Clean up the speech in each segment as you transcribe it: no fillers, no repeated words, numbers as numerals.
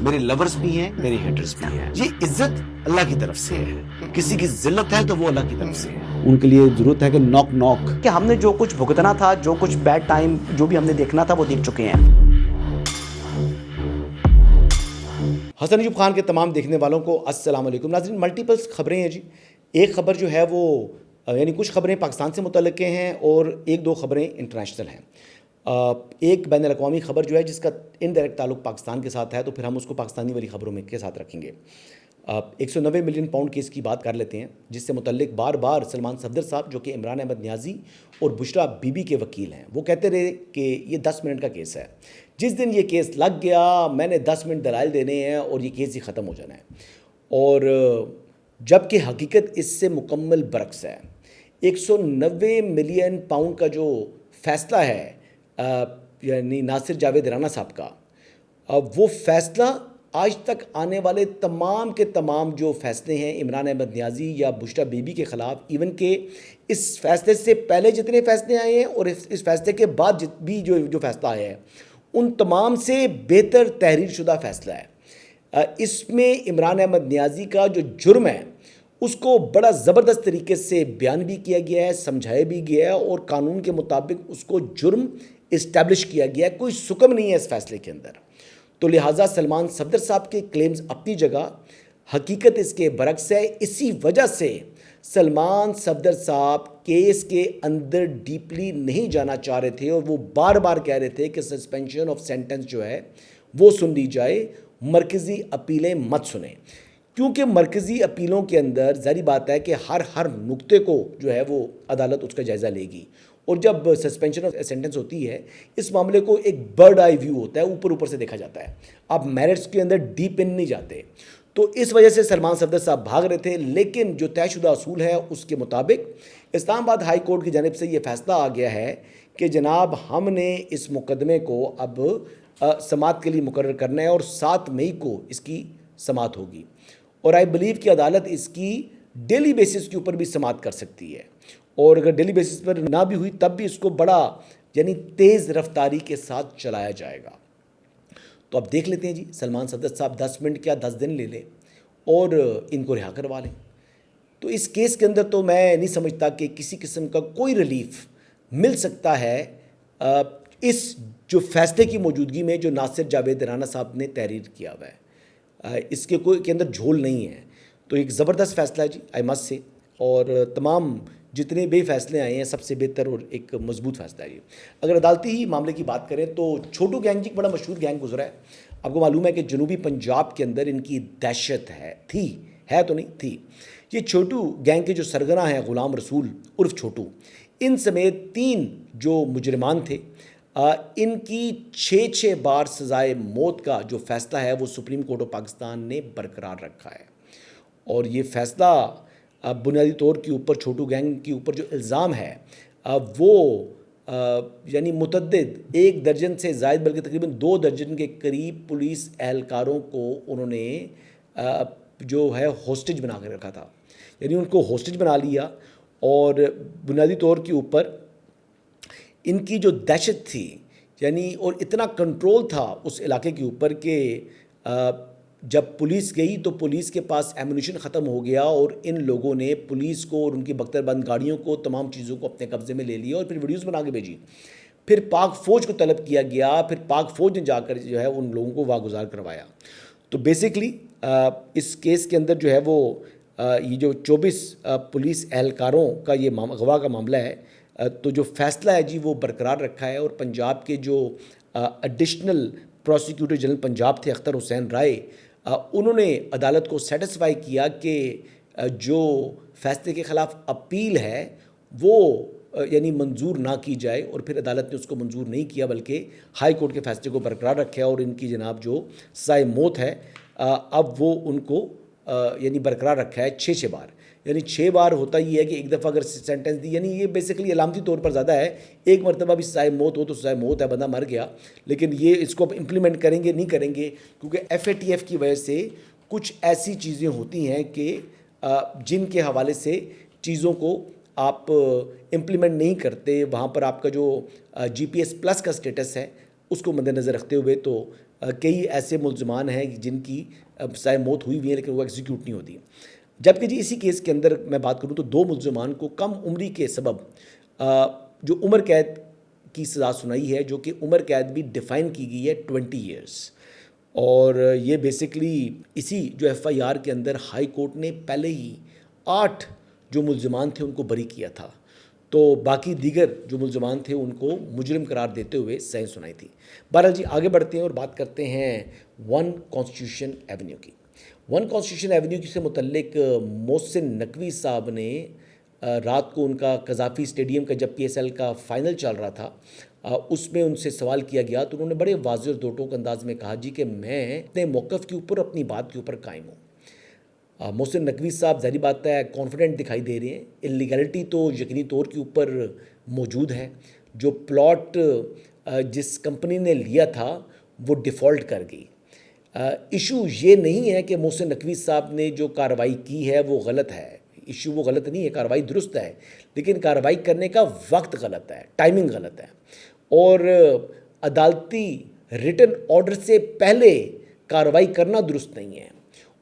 میرے لورز بھی ہیں، میرے ہیٹرز بھی ہیں. یہ عزت اللہ کی طرف سے ہے. کسی کی ذلت ہے تو وہ اللہ کی طرف سے ہے. ان کے لیے ضرورت ہے کہ نوک نوک کہ ہم نے جو کچھ بھگتنا تھا، جو کچھ بیڈ ٹائم جو بھی ہم نے دیکھنا تھا وہ دیکھ چکے ہیں. حسن ایوب خان کے تمام دیکھنے والوں کو السلام علیکم. ناظرین، ملٹیپل خبریں ہیں جی. ایک خبر جو ہے وہ یعنی کچھ خبریں پاکستان سے متعلق ہیں اور ایک دو خبریں انٹرنیشنل ہیں. ایک بین الاقوامی خبر جو ہے جس کا انڈائریکٹ تعلق پاکستان کے ساتھ ہے تو پھر ہم اس کو پاکستانی والی خبروں میں کے ساتھ رکھیں گے. 190 ملین پاؤنڈ کیس کی بات کر لیتے ہیں جس سے متعلق بار بار سلمان صفدر صاحب جو کہ عمران احمد نیازی اور بشرا بی بی کے وکیل ہیں وہ کہتے رہے کہ یہ 10 منٹ کا کیس ہے. جس دن یہ کیس لگ گیا میں نے 10 منٹ دلائل دینے ہیں اور یہ کیس ہی ختم ہو جانا ہے. اور جب کہ حقیقت اس سے مکمل برعکس ہے. 190 ملین پاؤنڈ کا جو فیصلہ ہے یعنی ناصر جاوید رانا صاحب کا، وہ فیصلہ آج تک آنے والے تمام کے تمام جو فیصلے ہیں عمران احمد نیازی یا بشرا بی بی کے خلاف، ایون کہ اس فیصلے سے پہلے جتنے فیصلے آئے ہیں اور اس فیصلے کے بعد بھی جو فیصلہ آیا ہے ان تمام سے بہتر تحریر شدہ فیصلہ ہے. اس میں عمران احمد نیازی کا جو جرم ہے اس کو بڑا زبردست طریقے سے بیان بھی کیا گیا ہے، سمجھایا بھی گیا ہے اور قانون کے مطابق اس کو جرم اسٹیبلش کیا گیا ہے. کوئی سکم نہیں ہے اس فیصلے کے اندر. تو لہٰذا سلمان صفدر صاحب کے کلیمز اپنی جگہ، حقیقت اس کے برعکس ہے. اسی وجہ سے سلمان صفدر صاحب کیس کے اندر ڈیپلی نہیں جانا چاہ رہے تھے اور وہ بار بار کہہ رہے تھے کہ سسپینشن آف سینٹنس جو ہے وہ سن لی جائے، مرکزی اپیلیں مت سنیں. کیونکہ مرکزی اپیلوں کے اندر ظاہری بات ہے کہ ہر نقطے کو جو ہے وہ عدالت اس کا جائزہ لے گی. اور جب سسپینشن آف سینٹنس ہوتی ہے اس معاملے کو ایک برڈ آئی ویو ہوتا ہے، اوپر سے دیکھا جاتا ہے. آپ میرٹس کے اندر ڈیپ ان نہیں جاتے. تو اس وجہ سے سلمان صفدر صاحب بھاگ رہے تھے. لیکن جو طے شدہ اصول ہے اس کے مطابق اسلام آباد ہائی کورٹ کی جانب سے یہ فیصلہ آ گیا ہے کہ جناب ہم نے اس مقدمے کو اب سماعت کے لیے مقرر کرنا ہے اور 7 مئی کو اس کی سماعت ہوگی. اور آئی بلیو کہ عدالت اس کی ڈیلی بیسس کے اوپر بھی سماعت کر سکتی ہے. اور اگر ڈیلی بیسس پر نہ بھی ہوئی تب بھی اس کو بڑا یعنی تیز رفتاری کے ساتھ چلایا جائے گا. تو اب دیکھ لیتے ہیں جی سلمان صفدر صاحب 10 منٹ کیا 10 دن لے لیں اور ان کو رہا کروا لیں. تو اس کیس کے اندر تو میں نہیں سمجھتا کہ کسی قسم کا کوئی ریلیف مل سکتا ہے اس جو فیصلے کی موجودگی میں جو ناصر جاوید رانا صاحب نے تحریر کیا ہوا ہے. اس کے کوئی کے اندر جھول نہیں ہے. تو ایک زبردست فیصلہ ہے جی آئی مسٹ سے. اور تمام جتنے بھی فیصلے آئے ہیں سب سے بہتر اور ایک مضبوط فیصلہ ہے یہ. اگر عدالتی ہی معاملے کی بات کریں تو چھوٹو گینگ جی بڑا مشہور گینگ گزرا ہے. آپ کو معلوم ہے کہ جنوبی پنجاب کے اندر ان کی دہشت ہے تو نہیں تھی. یہ چھوٹو گینگ کے جو سرگنا ہیں غلام رسول عرف چھوٹو، ان سمیت 3 جو مجرمان تھے، ان کی 6 بار سزائے موت کا جو فیصلہ ہے وہ سپریم کورٹ آف پاکستان نے برقرار رکھا ہے. اور یہ فیصلہ بنیادی طور کے اوپر چھوٹو گینگ کے اوپر جو الزام ہے وہ یعنی متعدد 1 درجن سے زائد بلکہ تقریباً 2 درجن کے قریب پولیس اہلکاروں کو انہوں نے جو ہے ہوسٹیج بنا کے رکھا تھا. یعنی ان کو ہوسٹیج بنا لیا اور بنیادی طور کے اوپر ان کی جو دہشت تھی یعنی اور اتنا کنٹرول تھا اس علاقے کے اوپر کہ جب پولیس گئی تو پولیس کے پاس ایمونیشن ختم ہو گیا اور ان لوگوں نے پولیس کو اور ان کی بختر بند گاڑیوں کو تمام چیزوں کو اپنے قبضے میں لے لیا اور پھر ویڈیوز بنا کے بھیجی. پھر پاک فوج کو طلب کیا گیا، پھر پاک فوج نے جا کر جو ہے ان لوگوں کو واگزار کروایا. تو بیسکلی اس کیس کے اندر جو ہے وہ یہ جو 24 پولیس اہلکاروں کا یہ اغوا کا معاملہ ہے. تو جو فیصلہ ہے جی وہ برقرار رکھا ہے. اور پنجاب کے جو ایڈیشنل پروسیکیوٹر جنرل پنجاب تھے اختر حسین رائے، انہوں نے عدالت کو سیٹسفائی کیا کہ جو فیصلے کے خلاف اپیل ہے وہ یعنی منظور نہ کی جائے. اور پھر عدالت نے اس کو منظور نہیں کیا بلکہ ہائی کورٹ کے فیصلے کو برقرار رکھا اور ان کی جناب جو سزائے موت ہے اب وہ ان کو یعنی برقرار رکھا ہے 6 بار. یعنی 6 بار ہوتا یہ ہے کہ ایک دفعہ اگر سینٹنس دی، یعنی یہ بیسیکلی علامتی طور پر زیادہ ہے. ایک مرتبہ بھی سزائے موت ہو تو سزائے موت ہے، بندہ مر گیا. لیکن یہ اس کو امپلیمنٹ کریں گے نہیں کریں گے کیونکہ FATF کی وجہ سے کچھ ایسی چیزیں ہوتی ہیں کہ جن کے حوالے سے چیزوں کو آپ امپلیمنٹ نہیں کرتے. وہاں پر آپ کا جو GPS پلس کا سٹیٹس ہے اس کو مد نظر رکھتے ہوئے تو کئی ایسے ملزمان ہیں جن کی سائے موت ہوئی ہے لیکن وہ ایگزیکیوٹ نہیں ہوتی. جبکہ جی اسی کیس کے اندر میں بات کروں تو 2 ملزمان کو کم عمری کے سبب جو عمر قید کی سزا سنائی ہے، جو کہ عمر قید بھی ڈیفائن کی گئی ہے 20 ایئرس. اور یہ بیسکلی اسی جو ایف آئی آر کے اندر ہائی کورٹ نے پہلے ہی 8 جو ملزمان تھے ان کو بری کیا تھا، تو باقی دیگر جو ملزمان تھے ان کو مجرم قرار دیتے ہوئے سزائیں سنائی تھی. بہرحال جی آگے بڑھتے ہیں اور بات کرتے ہیں 1 کانسٹیٹیوشن ایونیو کی. 1 کانسٹیٹیوشن ایونیو سے متعلق محسن نقوی صاحب نے رات کو ان کا قذافی اسٹیڈیم کا جب پی ایس ایل کا فائنل چل رہا تھا اس میں ان سے سوال کیا گیا تو انہوں نے بڑے واضح اور دو ٹوک انداز میں کہا جی کہ میں اپنے موقف کے اوپر اپنی بات کے اوپر قائم ہوں. محسن نقوی صاحب ظاہری بات ہے کانفیڈنٹ دکھائی دے رہے ہیں. انلیگلٹی تو یقینی طور کے اوپر موجود ہے. جو پلاٹ جس کمپنی نے لیا تھا وہ ڈیفالٹ کر گئی. ایشو یہ نہیں ہے کہ محسن نقوی صاحب نے جو کارروائی کی ہے وہ غلط ہے. ایشو وہ غلط نہیں ہے، کارروائی درست ہے، لیکن کارروائی کرنے کا وقت غلط ہے، ٹائمنگ غلط ہے. اور عدالتی ریٹن آرڈر سے پہلے کارروائی کرنا درست نہیں ہے.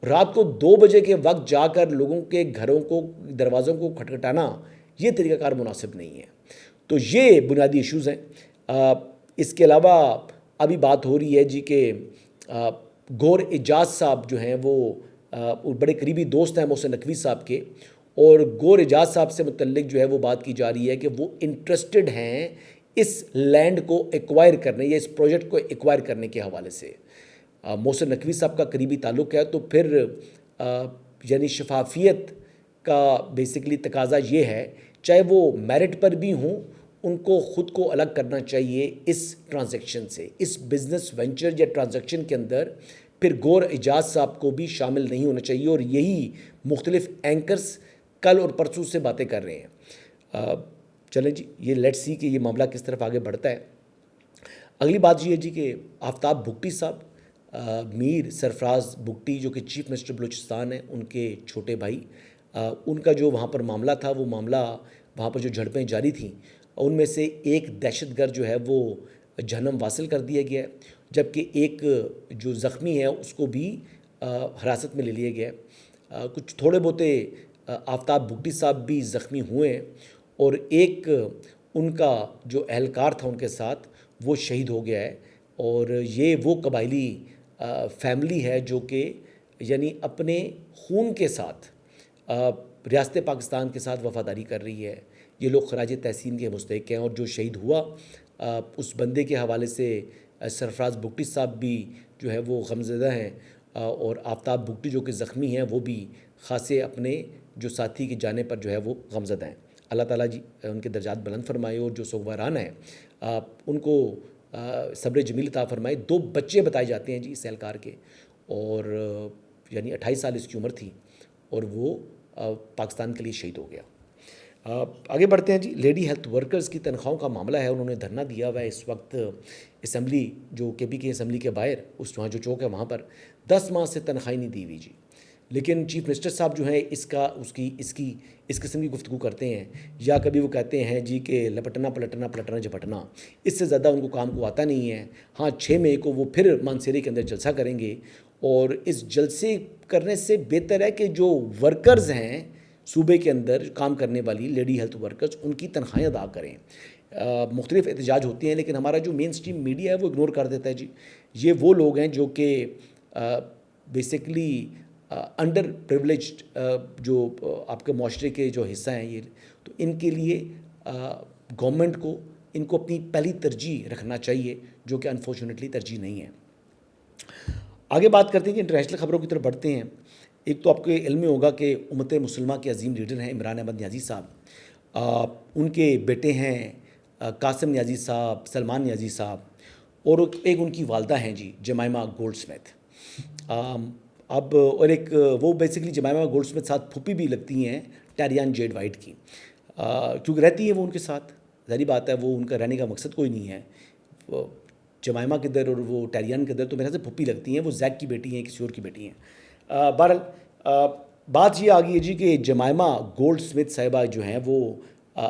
رات کو 2 بجے کے وقت جا کر لوگوں کے گھروں کو دروازوں کو کھٹکھٹانا یہ طریقہ کار مناسب نہیں ہے. تو یہ بنیادی ایشوز ہیں. اس کے علاوہ ابھی بات ہو رہی ہے جی کہ گور اعجاز صاحب جو ہیں وہ بڑے قریبی دوست ہیں محسن نقوی صاحب کے، اور گور اعجاز صاحب سے متعلق جو ہے وہ بات کی جا رہی ہے کہ وہ انٹرسٹڈ ہیں اس لینڈ کو ایکوائر کرنے یا اس پروجیکٹ کو ایکوائر کرنے کے حوالے سے. محسن نقوی صاحب کا قریبی تعلق ہے تو پھر یعنی شفافیت کا بیسکلی تقاضا یہ ہے، چاہے وہ میرٹ پر بھی ہوں ان کو خود کو الگ کرنا چاہیے اس ٹرانزیکشن سے. اس بزنس وینچر یا ٹرانزیکشن کے اندر پھر گور اعجاز صاحب کو بھی شامل نہیں ہونا چاہیے. اور یہی مختلف اینکرز کل اور پرسوں سے باتیں کر رہے ہیں. چلیں جی یہ لیٹ سی کہ یہ معاملہ کس طرف آگے بڑھتا ہے. اگلی بات یہ ہے جی کہ آفتاب بگٹی صاحب، میر سرفراز بگٹی جو کہ چیف منسٹر بلوچستان ہیں، ان کے چھوٹے بھائی، ان کا جو وہاں پر معاملہ تھا وہ معاملہ وہاں پر جو جھڑپیں جاری تھیں ان میں سے ایک دہشت گرد جو ہے وہ جہنم واصل کر دیا گیا ہے، جبکہ ایک جو زخمی ہے اس کو بھی حراست میں لے لیا گیا ہے. کچھ تھوڑے بہتے آفتاب بگٹی صاحب بھی زخمی ہوئے ہیں اور ایک ان کا جو اہلکار تھا ان کے ساتھ وہ شہید ہو گیا ہے. اور یہ وہ قبائلی فیملی ہے جو کہ یعنی اپنے خون کے ساتھ ریاست پاکستان کے ساتھ وفاداری کر رہی ہے. یہ لوگ خراج تحسین کے مستحق ہیں. اور جو شہید ہوا اس بندے کے حوالے سے سرفراز بگٹی صاحب بھی جو ہے وہ غمزدہ ہیں، اور آفتاب بگٹی جو کہ زخمی ہیں وہ بھی خاصے اپنے جو ساتھی کی جانے پر جو ہے وہ غمزدہ ہیں. اللہ تعالیٰ جی ان کے درجات بلند فرمائے اور جو سوگواران ہیں ان کو صبر جمیل عطا فرمائے. 2 بچے بتائے جاتے ہیں جی اس اہلکار کے، اور یعنی 28 سال اس کی عمر تھی اور وہ پاکستان کے لیے شہید ہو گیا. آگے بڑھتے ہیں جی. لیڈی ہیلتھ ورکرز کی تنخواہوں کا معاملہ ہے. انہوں نے دھرنا دیا ہوا ہے اس وقت اسمبلی جو کے پی کے اسمبلی کے باہر، اس وہاں جو چوک ہے وہاں پر 10 ماہ سے تنخواہ نہیں دی ہوئی جی. لیکن چیف منسٹر صاحب جو ہیں اس قسم کی گفتگو کرتے ہیں، یا کبھی وہ کہتے ہیں جی کہ لپٹنا پلٹنا پلٹنا جھپٹنا، اس سے زیادہ ان کو کام کو آتا نہیں ہے. ہاں 6 مئی کو وہ پھر مانسیری کے اندر جلسہ کریں گے، اور اس جلسے کرنے سے بہتر ہے کہ جو ورکرز ہیں صوبے کے اندر کام کرنے والی لیڈی ہیلتھ ورکرز ان کی تنخواہیں ادا کریں. مختلف احتجاج ہوتے ہیں لیکن ہمارا جو مین سٹریم میڈیا ہے وہ اگنور کر دیتا ہے جی. یہ وہ لوگ ہیں جو کہ بیسکلی انڈر پریولیجڈ جو آپ کے معاشرے کے جو حصہ ہیں یہ، تو ان کے لیے گورنمنٹ کو ان کو اپنی پہلی ترجیح رکھنا چاہیے، جو کہ انفارچونیٹلی ترجیح نہیں ہے. آگے بات کرتے ہیں کہ انٹرنیشنل خبروں کی طرف بڑھتے ہیں. ایک تو آپ کو علم میں ہوگا کہ امت مسلمہ کے عظیم لیڈر ہیں عمران احمد نیازی صاحب. ان کے بیٹے ہیں قاسم نیازی صاحب، سلمان نیازی صاحب، اور ایک ان کی والدہ ہیں جی جمائمہ گولڈ سمتھ. اب اور ایک وہ بیسکلی جمائمہ گولڈ سمتھ ساتھ پھوپھی بھی لگتی ہیں ٹیریان جیڈ وائٹ کی، کیونکہ رہتی ہیں وہ ان کے ساتھ. ظاہری بات ہے وہ ان کا رہنے کا مقصد کوئی نہیں ہے. جمائمہ کے در اور وہ ٹیریان کے در تو میرے خیال سے پھوپھی لگتی ہیں، وہ زیک کی بیٹی ہیں، کسی اور کی بیٹی ہیں. بہرحال بات یہ آ گئی ہے جی کہ جمائمہ گولڈ سمتھ صاحبہ جو ہیں وہ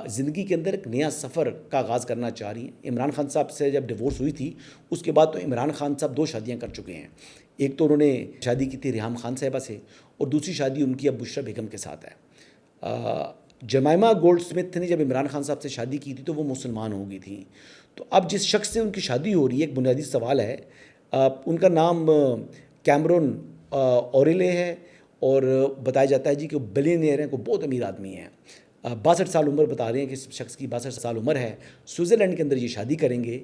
زندگی کے اندر ایک نیا سفر کا آغاز کرنا چاہ رہی ہیں. عمران خان صاحب سے جب ڈیورس ہوئی تھی اس کے بعد تو عمران خان صاحب 2 شادیاں کر چکے ہیں. ایک تو انہوں نے شادی کی تھی ریحام خان صاحبہ سے اور دوسری شادی ان کی اب بشرا بیگم کے ساتھ ہے. جمائمہ گولڈ سمتھ نے جب عمران خان صاحب سے شادی کی تھی تو وہ مسلمان ہو گئی تھیں. تو اب جس شخص سے ان کی شادی ہو رہی ہے ایک بنیادی سوال ہے. ان کا نام کیمرون اوریلے ہے اور بتایا جاتا ہے جی کہ وہ بلینئر ہیں, کو بہت امیر آدمی ہیں. 62 سال عمر بتا رہے ہیں کہ اس شخص کی 62 سال عمر ہے. سوئٹزرلینڈ کے اندر یہ شادی کریں گے,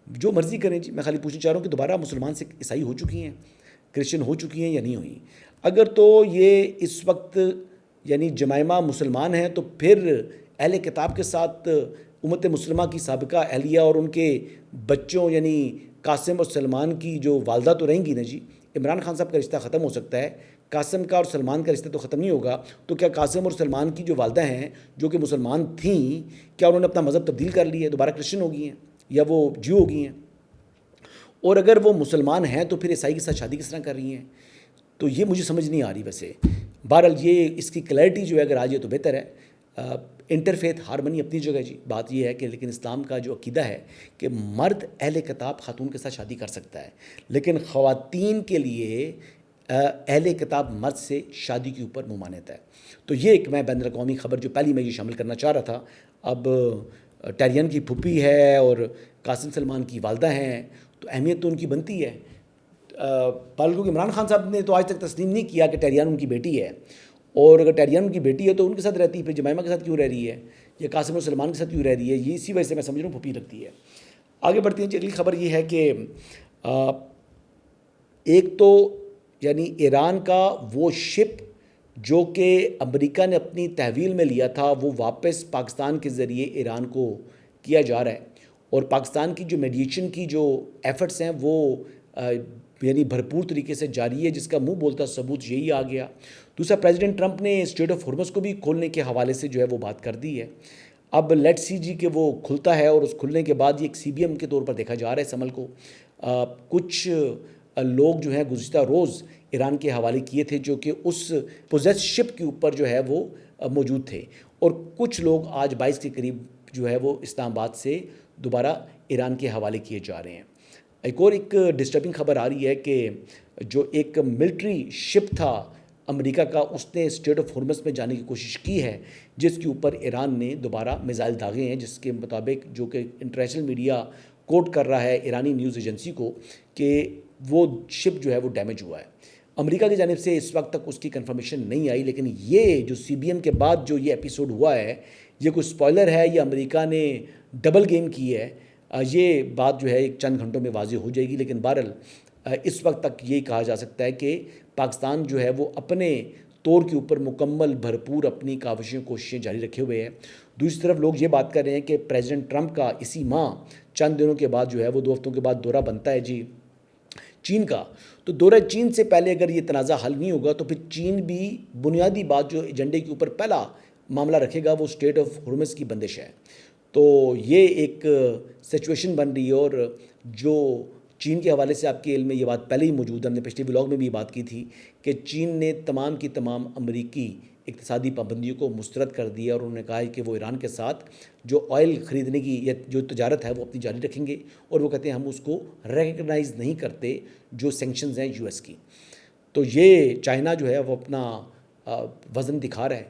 جو مرضی کریں جی. میں خالی پوچھنا چاہ رہا ہوں کہ دوبارہ مسلمان سے عیسائی ہو چکی ہیں, کرسچن ہو چکی ہیں یا نہیں ہوئی. اگر تو یہ اس وقت یعنی جمائمہ مسلمان ہیں تو پھر اہل کتاب کے ساتھ امت مسلمہ کی سابقہ اہلیہ اور ان کے بچوں یعنی قاسم اور سلمان کی جو والدہ تو رہیں گی نا جی. عمران خان صاحب کا رشتہ ختم ہو سکتا ہے, قاسم کا اور سلمان کا رشتہ تو ختم نہیں ہوگا. تو کیا قاسم اور سلمان کی جو والدہ ہیں جو کہ مسلمان تھیں, کیا انہوں نے اپنا مذہب تبدیل کر لیا ہے, دوبارہ کرسچن ہو گئی ہیں یا وہ جیو ہو گئی ہیں؟ اور اگر وہ مسلمان ہیں تو پھر عیسائی کے ساتھ شادی کس طرح کر رہی ہیں؟ تو یہ مجھے سمجھ نہیں آ رہی. ویسے بہرحال یہ اس کی کلیئرٹی جو ہے اگر آ جائے تو بہتر ہے. انٹرفیتھ ہارمنی اپنی جگہ جی. بات یہ ہے کہ لیکن اسلام کا جو عقیدہ ہے کہ مرد اہل کتاب خاتون کے ساتھ شادی کر سکتا ہے, لیکن خواتین کے لیے اہل کتاب مرد سے شادی کے اوپر ممانعت ہے. تو یہ ایک میں بین الاقوامی خبر جو پہلی میں یہ شامل کرنا چاہ رہا تھا. اب ٹیریان کی پھوپھی ہے اور قاسم سلمان کی والدہ ہیں تو اہمیت تو ان کی بنتی ہے. کیونکہ عمران خان صاحب نے تو آج تک تسلیم نہیں کیا کہ ٹیریان ان کی بیٹی ہے, اور اگر ٹیریان ان کی بیٹی ہے تو ان کے ساتھ رہتی ہے, پھر جمائمہ کے ساتھ کیوں رہ رہی ہے یا قاسم اور سلمان کے ساتھ کیوں رہ رہی ہے؟ یہ اسی وجہ سے میں سمجھ رہا ہوں پھوپھی لگتی ہے. آگے بڑھتے ہیں. اگلی خبر یہ ہے کہ ایک تو یعنی ایران کا وہ شپ جو کہ امریکہ نے اپنی تحویل میں لیا تھا وہ واپس پاکستان کے ذریعے ایران کو کیا جا رہا ہے, اور پاکستان کی جو میڈیشن کی جو ایفرٹس ہیں وہ یعنی بھرپور طریقے سے جاری ہے, جس کا منہ بولتا ثبوت یہی آ گیا. دوسرا, پریزیڈنٹ ٹرمپ نے اسٹریٹ آف ہارمز کو بھی کھولنے کے حوالے سے جو ہے وہ بات کر دی ہے. اب لیٹ سی جی کہ وہ کھلتا ہے, اور اس کھلنے کے بعد یہ ایک سی بی ایم کے طور پر دیکھا جا رہا ہے اس عمل کو. کچھ لوگ جو ہیں گزشتہ روز ایران کے حوالے کیے تھے جو کہ اس پوزیس شپ کے اوپر جو ہے وہ موجود تھے, اور کچھ لوگ آج 22 کے قریب جو ہے وہ اسلام آباد سے دوبارہ ایران کے حوالے کیے جا رہے ہیں. ایک ڈسٹربنگ خبر آ رہی ہے کہ جو ایک ملٹری شپ تھا امریکہ کا, اس نے اسٹریٹ آف ہارمز میں جانے کی کوشش کی ہے, جس کے اوپر ایران نے دوبارہ میزائل داغے ہیں, جس کے مطابق جو کہ انٹرنیشنل میڈیا کوٹ کر رہا ہے ایرانی نیوز ایجنسی کو کہ وہ شپ جو ہے وہ ڈیمیج ہوا ہے. امریکہ کی جانب سے اس وقت تک اس کی کنفرمیشن نہیں آئی, لیکن یہ جو سی بی ایم کے بعد جو یہ ایپیسوڈ ہوا ہے یہ کوئی سپوائلر ہے یا امریکہ نے ڈبل گیم کی ہے, یہ بات جو ہے ایک چند گھنٹوں میں واضح ہو جائے گی. لیکن بہرحال اس وقت تک یہ کہا جا سکتا ہے کہ پاکستان جو ہے وہ اپنے طور کے اوپر مکمل بھرپور اپنی کوششیں جاری رکھے ہوئے ہیں. دوسری طرف لوگ یہ بات کر رہے ہیں کہ پریزیڈنٹ ٹرمپ کا اسی ماہ چند دنوں کے بعد جو ہے وہ 2 ہفتوں کے بعد دورہ بنتا ہے جی چین کا. تو دورہ چین سے پہلے اگر یہ تنازع حل نہیں ہوگا تو پھر چین بھی بنیادی بات جو ایجنڈے کے اوپر پہلا معاملہ رکھے گا وہ اسٹریٹ آف ہارمز کی بندش ہے. تو یہ ایک سچویشن بن رہی ہے, اور جو چین کے حوالے سے آپ کے علم میں یہ بات پہلے ہی موجود ہے, ہم نے پچھلے ولاگ میں بھی یہ بات کی تھی کہ چین نے تمام کی تمام امریکی اقتصادی پابندیوں کو مسترد کر دیا, اور انہوں نے کہا ہے کہ وہ ایران کے ساتھ جو آئل خریدنے کی یا جو تجارت ہے وہ اپنی جاری رکھیں گے, اور وہ کہتے ہیں ہم اس کو ریکگنائز نہیں کرتے جو سینکشنز ہیں یو ایس کی. تو یہ چائنا جو ہے وہ اپنا وزن دکھا رہا ہے,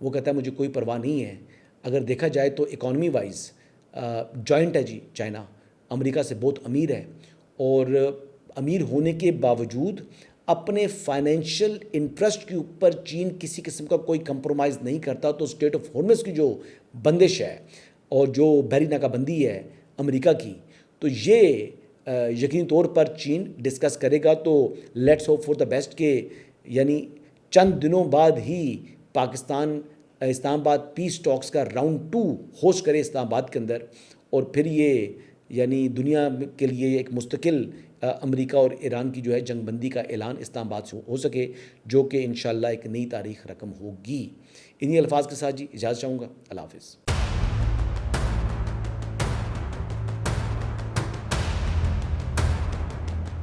وہ کہتا ہے مجھے کوئی پرواہ نہیں ہے. اگر دیکھا جائے تو اکانومی وائز جوائنٹ ہے جی چائنا, امریکہ سے بہت امیر ہے, اور امیر ہونے کے باوجود اپنے فائنینشیل انٹرسٹ کے اوپر چین کسی قسم کا کوئی کمپرومائز نہیں کرتا. تو اسٹریٹ آف ہارمز کی جو بندش ہے اور جو بحری ناکہ بندی ہے امریکہ کی, تو یہ یقینی طور پر چین ڈسکس کرے گا. تو let's hope for the best کہ یعنی چند دنوں بعد ہی پاکستان اسلام آباد پیس ٹاکس کا راؤنڈ 2 ہوسٹ کرے اسلام آباد کے اندر, اور پھر یہ یعنی دنیا کے لیے ایک مستقل امریکہ اور ایران کی جو ہے جنگ بندی کا اعلان اسلام آباد سے ہو سکے, جو کہ انشاءاللہ ایک نئی تاریخ رقم ہوگی. انہی الفاظ کے ساتھ جی اجازت چاہوں گا. اللہ حافظ.